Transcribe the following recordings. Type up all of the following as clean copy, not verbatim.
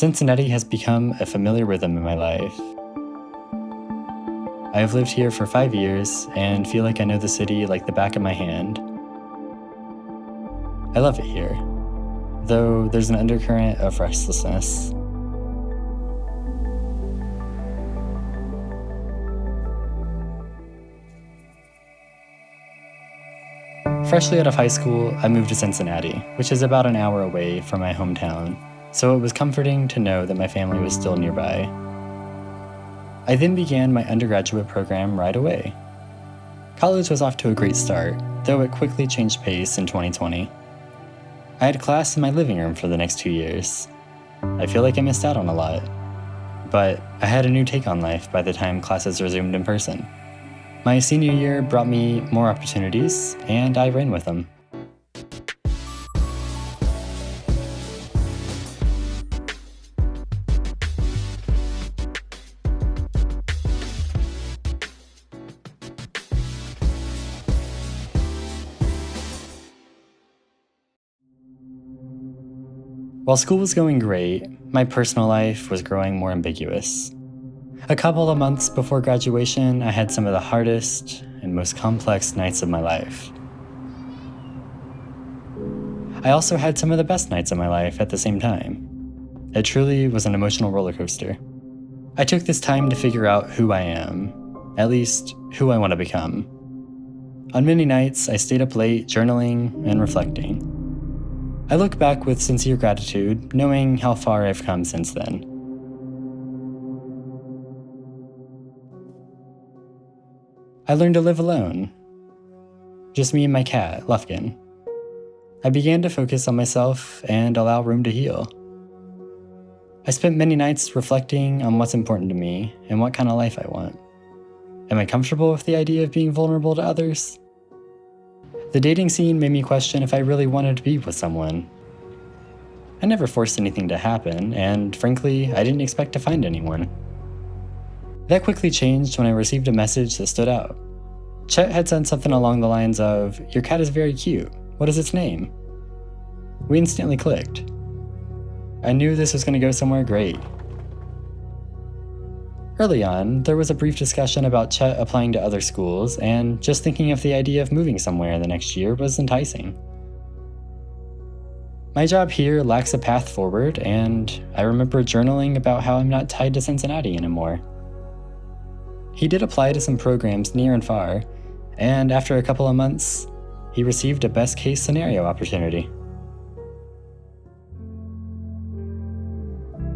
Cincinnati has become a familiar rhythm in my life. I have lived here for 5 years and feel like I know the city like the back of my hand. I love it here, though there's an undercurrent of restlessness. Freshly out of high school, I moved to Cincinnati, which is about an hour away from my hometown, so it was comforting to know that my family was still nearby. I then began my undergraduate program right away. College was off to a great start, though it quickly changed pace in 2020. I had class in my living room for the next 2 years. I feel like I missed out on a lot, but I had a new take on life by the time classes resumed in person. My senior year brought me more opportunities, and I ran with them. While school was going great, my personal life was growing more ambiguous. A couple of months before graduation, I had some of the hardest and most complex nights of my life. I also had some of the best nights of my life at the same time. It truly was an emotional roller coaster. I took this time to figure out who I am, at least who I want to become. On many nights, I stayed up late journaling and reflecting. I look back with sincere gratitude, knowing how far I've come since then. I learned to live alone. Just me and my cat, Lufkin. I began to focus on myself and allow room to heal. I spent many nights reflecting on what's important to me and what kind of life I want. Am I comfortable with the idea of being vulnerable to others? The dating scene made me question if I really wanted to be with someone. I never forced anything to happen, and frankly, I didn't expect to find anyone. That quickly changed when I received a message that stood out. Chet had said something along the lines of, "Your cat is very cute. What is its name?" We instantly clicked. I knew this was going to go somewhere great. Early on, there was a brief discussion about Chet applying to other schools, and just thinking of the idea of moving somewhere the next year was enticing. My job here lacks a path forward, and I remember journaling about how I'm not tied to Cincinnati anymore. He did apply to some programs near and far, and after a couple of months, he received a best-case scenario opportunity.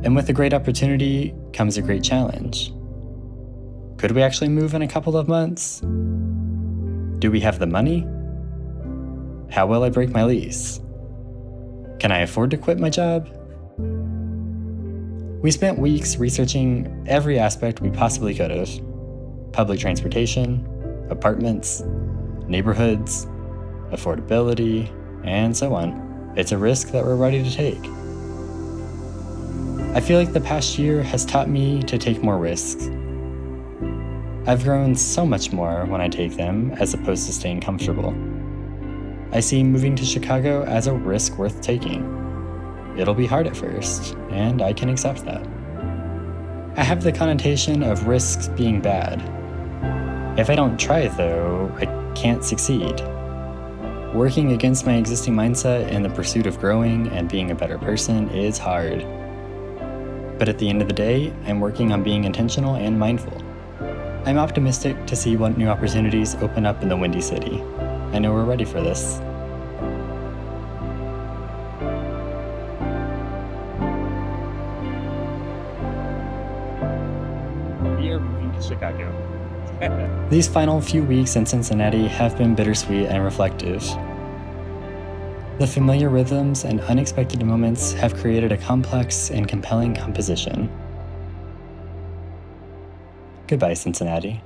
And with a great opportunity comes a great challenge. Could we actually move in a couple of months? Do we have the money? How will I break my lease? Can I afford to quit my job? We spent weeks researching every aspect we possibly could have. Public transportation, apartments, neighborhoods, affordability, and so on. It's a risk that we're ready to take. I feel like the past year has taught me to take more risks. I've grown so much more when I take them as opposed to staying comfortable. I see moving to Chicago as a risk worth taking. It'll be hard at first, and I can accept that. I have the connotation of risks being bad. If I don't try it though, I can't succeed. Working against my existing mindset in the pursuit of growing and being a better person is hard. But at the end of the day, I'm working on being intentional and mindful. I'm optimistic to see what new opportunities open up in the Windy City. I know we're ready for this. We are moving to Chicago. These final few weeks in Cincinnati have been bittersweet and reflective. The familiar rhythms and unexpected moments have created a complex and compelling composition. Goodbye, Cincinnati.